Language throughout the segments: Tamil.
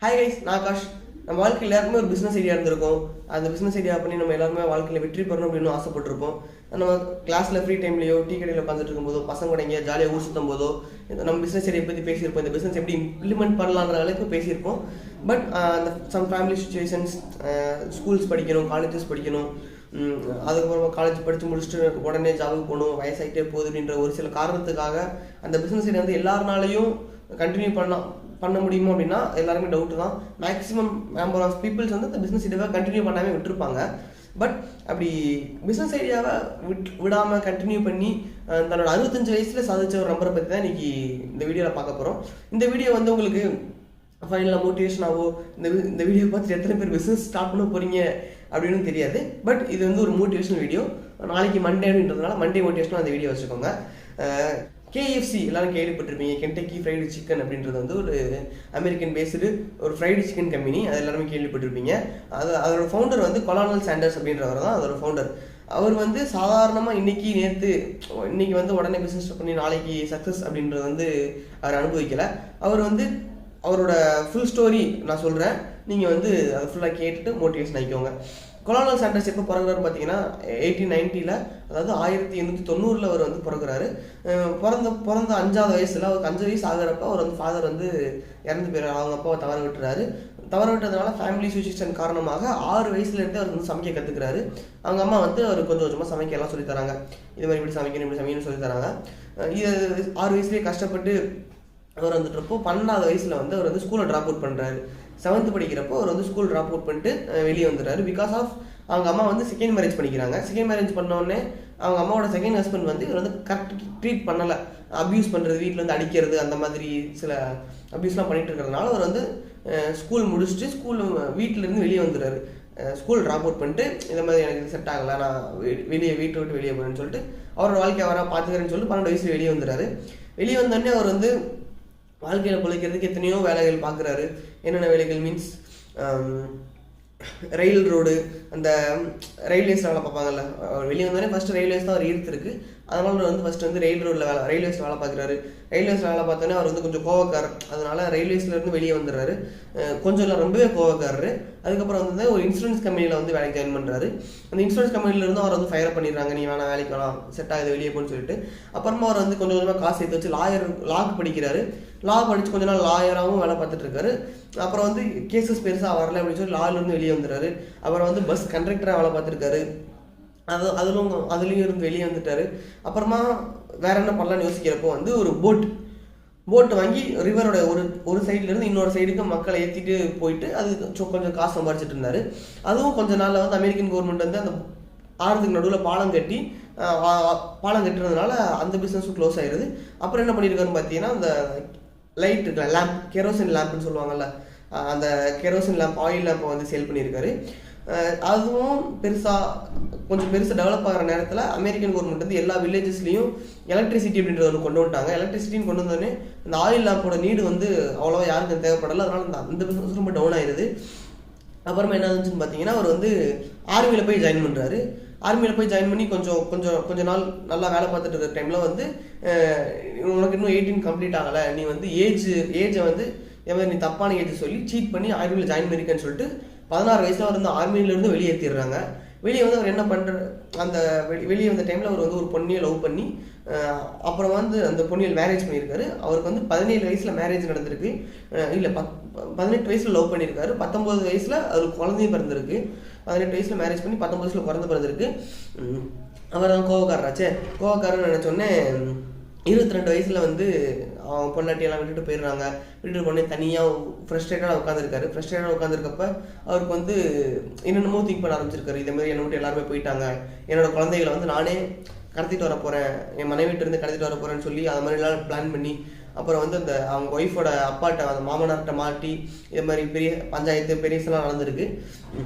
ஹாய் கைஸ், நான் ஆகாஷ். நம்ம வாழ்க்கையில் எல்லாருக்குமே ஒரு பிஸ்னஸ் ஐடியா இருந்திருக்கும். அந்த பிஸ்னஸ் ஐடியா பண்ணி நம்ம எல்லாருமே வாழ்க்கையில் வெற்றி பெறணும் அப்படின்னு ஆசைப்பட்டிருப்போம். நம்ம கிளாஸில் ஃப்ரீ டைம்லையோ டீ கடையில் உட்காந்துட்டு இருக்கும்போதோ பசங்க எங்கேயா ஜாலியாக ஊர் சுற்றும் போதோ நம்ம பிஸ்னஸ் ஐடியா பற்றி பேசியிருப்போம். இந்த பிஸ்னஸ் எப்படி இம்ப்ளிமெண்ட் பண்ணலான்ற அளவுக்கு பேசியிருப்போம். பட் அந்த சம் ஃபேமிலி சுச்சுவேஷன்ஸ், ஸ்கூல்ஸ் படிக்கணும், காலேஜஸ் படிக்கணும், அதுக்கப்புறமா காலேஜ் படித்து முடிச்சுட்டு உடனே ஜாபுக்கு போகணும், வயசாகிட்டே போகுது அப்படின்ற ஒரு சில காரணத்துக்காக அந்த பிஸ்னஸ் ஐடியா வந்து எல்லாருனாலையும் கண்டினியூ பண்ண முடியுமோ அப்படின்னா எல்லாருமே டவுட்டு தான். மேக்ஸிமம் நம்பர் ஆஃப் பீப்புள்ஸ் வந்து அந்த பிஸ்னஸ் ஐடியாவை கண்டினியூ பண்ணாமல் விட்டுருப்பாங்க. பட் அப்படி பிஸ்னஸ் ஐடியாவை விடாமல் கண்டினியூ பண்ணி தன்னோட 65 வயசில் சாதிச்ச ஒரு நம்பரை பற்றி தான் இன்றைக்கி இந்த வீடியோவில் பார்க்க போகிறோம். இந்த வீடியோ வந்து உங்களுக்கு ஃபைனலாக மோட்டிவேஷனாகவோ இந்த வீடியோ பார்த்துட்டு எத்தனை பேர் பிஸ்னஸ் ஸ்டார்ட் பண்ண போகிறீங்க அப்படின்னு தெரியாது. பட் இது வந்து ஒரு மோட்டிவேஷனல் வீடியோ. நாளைக்கு மண்டே அப்படின்றதுனால மண்டே மோட்டிவேஷனாக அந்த வீடியோ வச்சுக்கோங்க. KFC எல்லாரும் கேள்விப்பட்டிருப்பீங்க. கென்டக்கி ஃப்ரைடு சிக்கன் அப்படின்றது வந்து ஒரு அமெரிக்கன் பேஸ்டு ஒரு ஃப்ரைடு சிக்கன் கம்பெனி. அது எல்லாருமே கேள்விப்பட்டிருப்பீங்க. அதோட ஃபவுண்டர் வந்து கொலானல் சாண்டர்ஸ் அப்படின்றவர் தான் அதோட ஃபவுண்டர். அவர் வந்து சாதாரணமாக இன்னைக்கு வந்து உடனே பிஸ்னஸ் பண்ணி நாளைக்கு சக்ஸஸ் அப்படின்றது வந்து அவர் அனுபவிக்கலை. அவர் வந்து அவரோட ஃபுல் ஸ்டோரி நான் சொல்கிறேன், நீங்கள் வந்து அதை ஃபுல்லாக கேட்டுட்டு மோட்டிவேஷன் ஆகிக்கோங்க. கொலானல் சாண்டர்ஸ் எப்போ பிறகுறாரு பார்த்தீங்கன்னா 1890, அதாவது 1890 அவர் வந்து பிறகுறாரு. பிறந்த 5வது வயசில் அவருக்கு 5 வயசு ஆகிறப்ப அவர் வந்து ஃபாதர் வந்து இறந்து போயிடுறாரு. அவங்க அப்பாவை தவற விட்டதுனால ஃபேமிலி சுச்சுவேஷன் காரணமாக 6 வயசுலேருந்தே அவர் வந்து சமைக்க கற்றுக்கிறாரு. அவங்க அம்மா வந்து அவர் கொஞ்சம் கொஞ்சமாக சமைக்க எல்லாம் சொல்லித்தராங்க. இது மாதிரி இப்படி சமைக்கணும்னு சொல்லித்தராங்க. இது 6 வயசுலேயே கஷ்டப்பட்டு அவர் வந்துட்டுருப்போ 12வது வயசில் வந்து அவர் வந்து ஸ்கூலை ட்ராப் அவுட் பண்ணுறாரு. 7th படிக்கிறப்போ அவர் வந்து ஸ்கூல் ட்ராப் அவுட் பண்ணிட்டு வெளியே வந்துடுறாரு. பிகாஸ் ஆஃப் அவங்க அம்மா வந்து செகண்ட் மேரேஜ் பண்ணிக்கிறாங்க. செகண்ட் மேரேஜ் பண்ணோடனே அவங்க அம்மாவோட செகண்ட் ஹஸ்பண்ட் வந்து இவர் வந்து கரெக்ட் ட்ரீட் பண்ணலை, அப்யூஸ் பண்ணுறது, வீட்டில் வந்து அடிக்கிறது, அந்த மாதிரி சில அப்யூஸ்லாம் பண்ணிட்டு இருக்கிறதுனால அவர் வந்து ஸ்கூல் முடிச்சுட்டு வீட்டிலேருந்து வெளியே வந்துடுறாரு. ஸ்கூல் ட்ராப் அவுட் பண்ணிட்டு இந்த மாதிரி எனக்கு செட் ஆகலை, நான் வீட்டை விட்டு வெளியே போகிறேன்னு சொல்லிட்டு அவரோட வாழ்க்கையை அவராக பார்த்துக்கிறேன்னு சொல்லிட்டு 12 வயசு வெளியே வந்துடுறாரு. வெளியே வந்தோடனே அவர் வந்து வாழ்க்கையில் பிழைக்கிறதுக்கு எத்தனையோ வேலைகள் பார்க்குறாரு. என்னென்ன வேலைகள் மீன்ஸ் ரயில் ரோடு, அந்த ரயில்வேஸில் வேலை பார்ப்பாங்கல்ல. வெளியே வந்தோடனே ஃபஸ்ட்டு ரயில்வேஸ் தான் அவர் ஈர்த்துருக்கு. அதனால அவர் வந்து ஃபஸ்ட்டு வந்து ரயில்வேஸில் வேலை பார்க்குறாரு. ரயில்வேஸில் வேலை பார்த்தோன்னே அவர் வந்து கொஞ்சம் கோவக்காரர். அதனால ரயில்வேஸ்லேருந்து வெளியே வந்துடுறாரு. கொஞ்சம் இல்லை, ரொம்பவே கோவக்காரரு. அதுக்கப்புறம் வந்து ஒரு இன்சூரன்ஸ் கம்பெனியில் வந்து வேலைக்கு ஜாயின் பண்ணுறாரு. அந்த இன்சூரன்ஸ் கம்பெனிலேருந்து அவர் வந்து ஃபயர் பண்ணிடுறாங்க, நீ வேணாம் வேலைக்கு வேணாம், செட் ஆகுது வெளியே போன்னு சொல்லிட்டு. அப்புறமா அவர் வந்து கொஞ்சம் கொஞ்சமாக காசு சேர்த்து வச்சு லாக்கு படிக்கிறாரு. லா படித்து கொஞ்ச நாள் லாயராகவும் வேலை பார்த்துட்டு இருக்காரு. அப்புறம் வந்து கேசஸ் பெருசாக வரல அப்படின்னு சொல்லி லாலேருந்து வெளியே வந்துடுறாரு. அப்புறம் வந்து பஸ் கண்டக்டராக வேலை பார்த்துருக்காரு. அதுலேயும் இருந்து வெளியே வந்துட்டார். அப்புறமா வேற என்ன பண்ணலான்னு யோசிக்கிறப்போ வந்து ஒரு போட் வாங்கி ரிவரோட ஒரு சைட்லேருந்து இன்னொரு சைடுக்கு மக்களை ஏற்றிட்டு போயிட்டு அது கொஞ்சம் காசு சம்பாரிச்சிட்டு இருந்தார். அதுவும் கொஞ்ச நாளில் வந்து அமெரிக்கன் கவர்மெண்ட் வந்து அந்த ஆறுக்கு நடுவில் பாலம் கட்டுறதுனால அந்த பிஸ்னஸும் க்ளோஸ் ஆயிடுது. அப்புறம் என்ன பண்ணியிருக்காருன்னு பார்த்தீங்கன்னா, அந்த லைட் இருக்குல்ல, லேம்ப், கெரோசின் லேம்ப்னு சொல்லுவாங்கல்ல, அந்த கெரோசின் லேம்ப், ஆயில் லேம்பை வந்து சேல் பண்ணியிருக்காரு. அதுவும் கொஞ்சம் பெருசாக டெவலப் ஆகிற நேரத்தில் அமெரிக்கன் கவர்மெண்ட் வந்து எல்லா வில்லேஜஸ்லேயும் எலக்ட்ரிசிட்டி அப்படின்றத ஒன்று கொண்டு வந்துட்டாங்க. எலக்ட்ரிசிட்டின்னு கொண்டு வந்தோடனே இந்த ஆயில் லேம்போட நீடு வந்து அவ்வளோவா யாருக்கும் தேவைப்படலை. அதனால அந்த பிஸ்னஸ் ரொம்ப டவுன் ஆயிடுது. அப்புறமா என்ன ஆச்சுன்னு பார்த்தீங்கன்னா, அவர் வந்து ஆர்மியில் போய் ஜாயின் பண்ணுறாரு. ஆர்மியில் போய் ஜாயின் பண்ணி கொஞ்சம் நாள் நல்லா வேலை பார்த்துட்டு இருக்கிற டைமில் வந்து உனக்கு இன்னும் 18 கம்ப்ளீட் ஆகலை, நீ வந்து ஏஜை வந்து எவ்வளோ நீ தப்பான ஏஜ் சொல்லி சீட் பண்ணி ஆர்மியில் ஜாயின் பண்ணியிருக்கேன்னு சொல்லிட்டு 16 வயசில் அவர் வந்து ஆர்மியிலேருந்து வெளியேற்றிடுறாங்க. வெளியே வந்து அவர் என்ன பண்ணுற அந்த வெளியே வந்த டைமில் அவர் வந்து ஒரு பொண்ணியை லவ் பண்ணி அப்புறம் வந்து அந்த பொண்ணியை மேரேஜ் பண்ணியிருக்காரு. அவருக்கு வந்து 17 வயசில் மேரேஜ் நடந்திருக்கு. இல்லை 18 வயசில் லவ் பண்ணியிருக்காரு. 19 வயசில் அவருக்கு குழந்தையும் பிறந்திருக்கு. 18 வயசில் மேரேஜ் பண்ணி 19 வயசில் குழந்தை பிறந்திருக்கு. அவர் தான் கோவக்காரன்னு நினச்சோடனே 22 வயசில் வந்து அவன் பொண்டாட்டியெல்லாம் விட்டுட்டு பொண்ணே தனியாக ஃப்ரஸ்ட்ரேட்டடாக உட்காந்துருக்கப்ப அவருக்கு வந்து என்னென்னமோ திங்க் பண்ண ஆரம்பிச்சிருக்காரு. இதேமாதிரி என்னை விட்டு எல்லாருமே போயிட்டாங்க, என்னோட குழந்தைகளை வந்து நானே கடத்திட்டு வர போகிறேன், என் மனைவிட்டிருந்து கடத்திட்டு வர போகிறேன்னு சொல்லி அது மாதிரிலாம் பிளான் பண்ணி அப்புறம் வந்து அந்த அவங்க ஒய்ஃபோட அப்பாட்ட அந்த மாமனார்கிட்ட மாட்டி இது மாதிரி பெரிய பஞ்சாயத்து பெரியசெல்லாம் நடந்திருக்கு.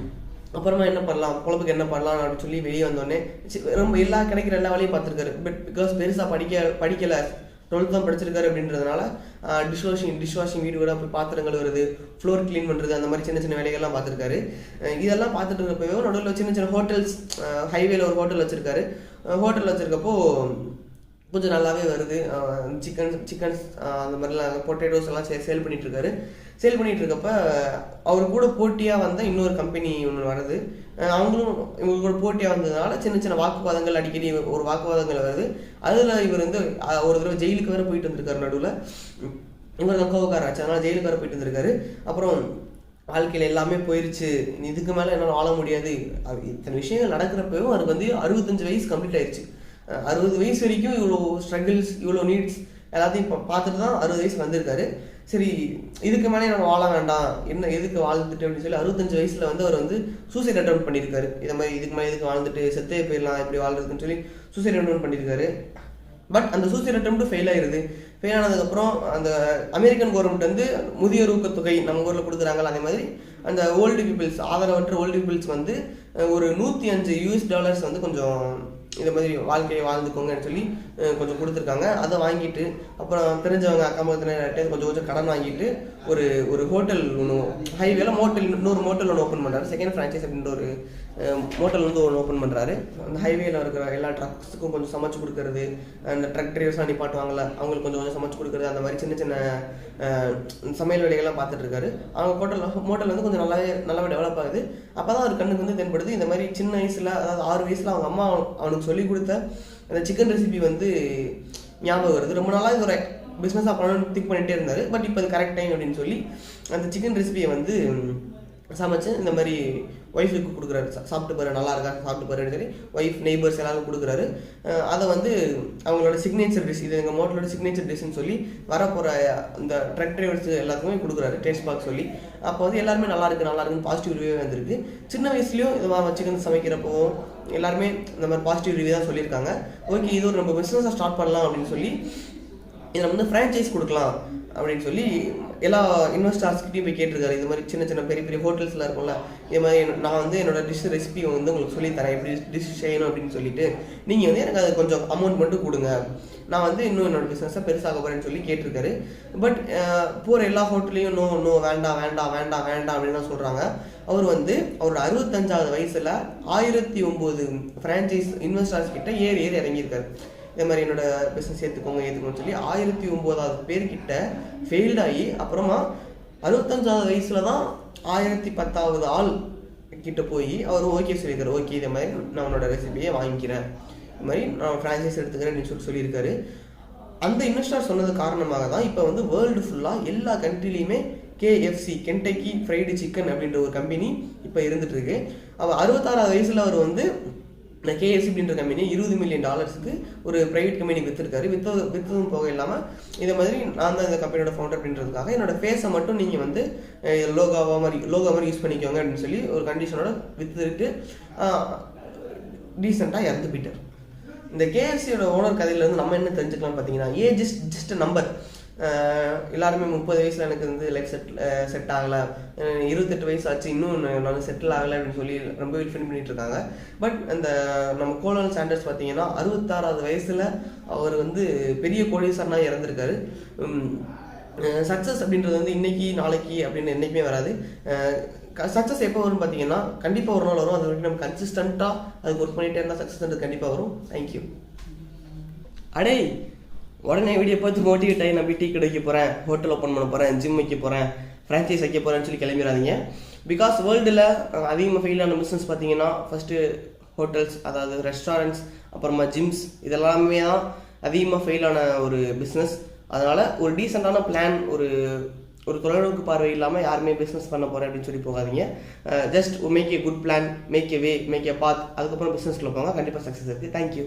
அப்புறமா என்ன பண்ணலாம், குழம்புக்கு என்ன பண்ணலாம் அப்படின்னு சொல்லி வெளியே வந்தோடனே ரொம்ப கிடைக்கிற எல்லா வேலையும் பார்த்துருக்காரு. பட் பிகாஸ் பெருசாக படிக்கலை, 12th தான் படிச்சிருக்காரு அப்படின்றதுனால டிஷ்வாஷிங் வீடு கூட போய் பாத்திரங்கள் வருது, ஃப்ளோர் க்ளீன் பண்ணுறது, அந்த மாதிரி சின்ன சின்ன வேலைகள்லாம் பார்த்துருக்காரு. இதெல்லாம் பார்த்துட்டு இருக்கப்போ நடுவில் சின்ன சின்ன ஹோட்டல்ஸ், ஹைவேல ஒரு ஹோட்டல் வச்சுருக்காரு. ஹோட்டல் வச்சுருக்கப்போ கொஞ்சம் நல்லாவே வருது. சிக்கன்ஸ் அந்த மாதிரிலாம் பொட்டேட்டோஸ் எல்லாம் சேல் பண்ணிகிட்ருக்காரு. சேல் பண்ணிகிட்டு இருக்கப்ப அவர் கூட போட்டியாக வந்த இன்னொரு கம்பெனி ஒன்று வருது. அவங்களும் இவங்க கூட போட்டியாக வந்ததுனால சின்ன சின்ன வாக்குவாதங்கள், அடிக்கடி ஒரு வாக்குவாதங்கள் வருது. அதில் இவர் வந்து ஒரு தடவை ஜெயிலுக்கு வேறு போயிட்டு வந்திருக்காரு. நடுவில் இவர் தான் கோவக்காரர் ஆச்சு, அதனால் ஜெயிலுக்கு வேறு போயிட்டு வந்திருக்காரு. அப்புறம் வாழ்க்கையில் எல்லாமே போயிடுச்சு, இதுக்கு மேலே என்னால் வாழ முடியாது, இத்தனை விஷயங்கள் நடக்கிறப்பவும் அவருக்கு வந்து 65 வயசு கம்ப்ளீட் ஆயிடுச்சு. 60 வயசு வரைக்கும் இவ்வளோ ஸ்ட்ரகிள்ஸ், இவ்வளோ நீட்ஸ் எல்லாத்தையும் பார்த்துட்டு தான் 60 வயசு வந்திருக்காரு. சரி, இதுக்கு மேலே நம்ம வாழ வேண்டாம், என்ன எதுக்கு வாழ்ந்துட்டு அப்படின்னு சொல்லி 65 வயசில் வந்து அவர் வந்து சூசைட் அட்டெம்ப்ட் பண்ணியிருக்காரு. இதை மாதிரி இதுக்கு மேலே எதுக்கு வாழ்ந்துட்டு செத்தே போயிடலாம், எப்படி வாழ்றதுன்னு சொல்லி சூசைட் அட்டெம்ப்ட் பண்ணியிருக்காரு. பட் அந்த சூசைட் அட்டெம்ப்ட் ஃபெயில் ஆயிடுது. ஃபெயில் ஆனதுக்கப்புறம் அந்த அமெரிக்கன் கவர்மெண்ட் வந்து முதியோர் ஊக்கத்தொகை நம்ம ஊரில் கொடுக்குறாங்களா, அதே மாதிரி அந்த ஓல்டு பீப்புள்ஸ், ஆதரவற்ற ஓல்டு பீப்புள்ஸ் வந்து ஒரு $105 வந்து கொஞ்சம் இந்த மாதிரி வாழ்க்கையை வாழ்ந்துக்கோங்கன்னு சொல்லி கொஞ்சம் கொடுத்துருக்காங்க. அதை வாங்கிட்டு அப்புறம் தெரிஞ்சவங்க அக்கம் பக்கத்தில் கொஞ்சம் கடன் வாங்கிட்டு ஒரு ஹோட்டல் ஒன்று ஹைவேல இன்னொரு மோட்டல் ஒன்று ஓப்பன் பண்ணுறாரு. செகண்ட் ஃப்ரான்ச்சைஸ் அப்படின்ற ஒரு மோட்டல் வந்து ஒன்று ஓப்பன் பண்ணுறாரு. அந்த ஹைவேல இருக்கிற எல்லா ட்ரக்ஸுக்கும் கொஞ்சம் சமைச்சு கொடுக்கறது, அந்த ட்ரக் டிரைவர்ஸ்லாம் நிப்பாட்டுவாங்கள்ல, அவங்களுக்கு கொஞ்சம் சமைச்சு கொடுக்குறது, அந்த மாதிரி சின்ன சின்ன சமையல் வேலைகள்லாம் பார்த்துட்டு இருக்காரு. அவங்க மோட்டல் வந்து கொஞ்சம் நல்லாவே டெவலப் ஆகுது. அப்போ தான் அவர் கண்ணுக்கு வந்து தென்படுது, இந்த மாதிரி சின்ன வயசில், அதாவது 6 வயசில் அவங்க அம்மா அவனுக்கு சொல்லி கொடுத்த அந்த சிக்கன் ரெசிபி வந்து ஞாபகம் வருது. ரொம்ப நாளாக இது ஒரு பிஸ்னஸாக பண்ணணும்னு திங்க் பண்ணிகிட்டே இருந்தார். பட் இப்போ அது கரெக்ட் டைம் அப்படின்னு சொல்லி அந்த சிக்கன் ரெசிபியை வந்து சமைச்சு இந்த மாதிரி ஒய்ஃபுக்கு கொடுக்குறாரு. சாப்பிட்டு பாரு, நல்லா இருக்கா, சாப்பிட்டு பாருன்னு சொல்லி ஒய்ஃப், நெய்பர்ஸ் எல்லாரும் கொடுக்குறாரு. அதை வந்து அவங்களோட சிக்னேச்சர் டிஷ், இது எங்கள் மோட்டலோட சிக்னேச்சர் டிஷ்ன்னு சொல்லி வரப்போகிற அந்த ட்ரக் டிரைவர்ஸ் எல்லாத்துக்குமே கொடுக்குறாரு டேஸ்ட் பார்க்க சொல்லி. அப்போ வந்து எல்லாருமே நல்லா இருக்குன்னு பாசிட்டிவ் ரிவ்யூ வந்திருக்கு. சின்ன வயசுலேயும் இது சிக்கன் சமைக்கிறப்போ எல்லாருமே இந்த மாதிரி பாசிட்டிவ் ரிவ்யூ தான் சொல்லியிருக்காங்க. ஓகே, இது ஒரு நம்ம பிஸ்னஸை ஸ்டார்ட் பண்ணலாம் அப்படின்னு சொல்லி இதில் வந்து ஃப்ரான்ச்சைஸ் கொடுக்கலாம் அப்படின்னு சொல்லி எல்லா இன்வெஸ்டர்ஸ்கிட்டையும் போய் கேட்டிருக்காரு. இது மாதிரி சின்ன சின்ன பெரிய பெரிய ஹோட்டல்ஸ்லாம் இருக்கும்ல, இது மாதிரி நான் வந்து என்னோடய ரெசிபி வந்து உங்களுக்கு சொல்லித்தரேன், எப்படி டிஷ் செய்யணும் அப்படின்னு சொல்லிட்டு நீங்கள் வந்து எனக்கு அது கொஞ்சம் அமௌண்ட் மட்டும் கொடுங்க, நான் வந்து இன்னும் என்னோடய பிஸ்னஸை பெருசாக போகிறேன்னு சொல்லி கேட்டிருக்காரு. பட் போகிற எல்லா ஹோட்டல்லையும் நோ வேண்டாம் வேண்டாம் வேண்டாம் வேண்டாம் அப்படின்னு தான் சொல்கிறாங்க. அவர் வந்து அவரோட 65வது வயசில் 1009 ஃப்ரான்ச்சைஸ் இன்வெஸ்டர்ஸ் கிட்ட ஏறி இறங்கியிருக்காரு. இதே மாதிரி என்னோட பிஸ்னஸ் ஏற்றுக்கோன்னு சொல்லி 1009வது பேர்கிட்ட ஃபெயில்டாகி அப்புறமா 65வது வயசில் தான் 1010வது ஆள் கிட்ட போய் அவர் ஓகே சொல்லியிருக்காரு. ஓகே, இதே மாதிரி நான் உன்னோட ரெசிபியை வாங்கிக்கிறேன், இது மாதிரி நான் ஃப்ரான்ச்சைஸ் எடுத்துக்கிறேன் அப்படின்னு சொல்லியிருக்காரு. அந்த இன்வெஸ்டர் சொன்னது காரணமாக தான் இப்போ வந்து வேர்ல்டு ஃபுல்லாக எல்லா கண்ட்ரிலையுமே KFC, கென்டக்கி ஃப்ரைடு சிக்கன் அப்படின்ற ஒரு கம்பெனி இப்போ இருந்துட்டு இருக்கு. அவர் 66வது வயசில் அவர் வந்து இந்த KFC அப்படின்ற கம்பெனி $20 மில்லியன் ஒரு ப்ரைவேட் கம்பெனிக்கு விற்றுருக்காரு. விற்றதும் போக இல்லாமல் இதே மாதிரி நான் தான் இந்த கம்பெனியோட ஃபவுண்டர் அப்படின்றதுக்காக என்னோட ஃபேஸை மட்டும் நீங்கள் வந்து லோகோ மாதிரி யூஸ் பண்ணிக்கோங்க அப்படின்னு சொல்லி ஒரு கண்டிஷனோட விற்றுட்டு டீசெண்டாக இறந்து போயிட்டார். இந்த KFCயோட ஓனர் கதையிலேருந்து நம்ம என்ன தெரிஞ்சுக்கலாம்னு பார்த்தீங்கன்னா, ஏஜ் ஜஸ்ட் நம்பர். எல்லாருமே 30 வயசில் எனக்கு வந்து லைஃப் செட் ஆகலை, 28 வயசு ஆச்சு இன்னும் நான் செட்டில் ஆகலை அப்படின்னு சொல்லி ரொம்ப ஃபீல் பண்ணிட்டு இருக்காங்க. பட் அந்த நம்ம கோலனல் சாண்டர்ஸ் பார்த்தீங்கன்னா 66வது வயசில் அவர் வந்து பெரிய கோடீஸ்வரனாக இறந்துருக்காரு. சக்ஸஸ் அப்படின்றது வந்து இன்னைக்கு நாளைக்கு அப்படின்னு என்றைக்குமே வராது. சக்ஸஸ் எப்போ வரும்னு பார்த்தீங்கன்னா கண்டிப்பாக ஒரு நாள் வரும். அது வரைக்கும் நம்ம கன்சிஸ்டண்ட்டாக அதுக்கு ஒர்க் பண்ணிகிட்டே இருந்தால் சக்ஸஸ்ன்றது கண்டிப்பாக வரும். தேங்க்யூ. அடே, உடனே வீடியோ பார்த்து மோட்டிவேட் ஆகி நான் டீ கடை வைக்க போகிறேன், ஹோட்டல் ஓப்பன் பண்ண போகிறேன், ஜிம் வைக்க போகிறேன், ஃப்ரான்ச்சைஸ் வைக்க போகிறேன்னு சொல்லி கிளம்பிடாதீங்க. பிகாஸ் வேர்ல்டில் அதிகமாக ஃபெயிலான பிஸ்னஸ் பார்த்தீங்கன்னா ஃபஸ்ட்டு ஹோட்டல்ஸ், அதாவது ரெஸ்டாரண்ட்ஸ், அப்புறமா ஜிம்ஸ், இதெல்லாமே தான் அதிகமாக ஃபெயிலான ஒரு பிஸ்னஸ். அதனால் ஒரு டீசெண்டான பிளான், ஒரு தொலைநோக்கு பார்வை இல்லாமல் யாருமே பிஸ்னஸ் பண்ண போகிறேன் அப்படின்னு சொல்லி போகாதீங்க. Just make a good plan, make a way, make a path, அதுக்கப்புறம் பிஸ்னஸ்க்குள்ள போங்க, கண்டிப்பாக சக்ஸஸ் இருக்குது. தேங்க்யூ.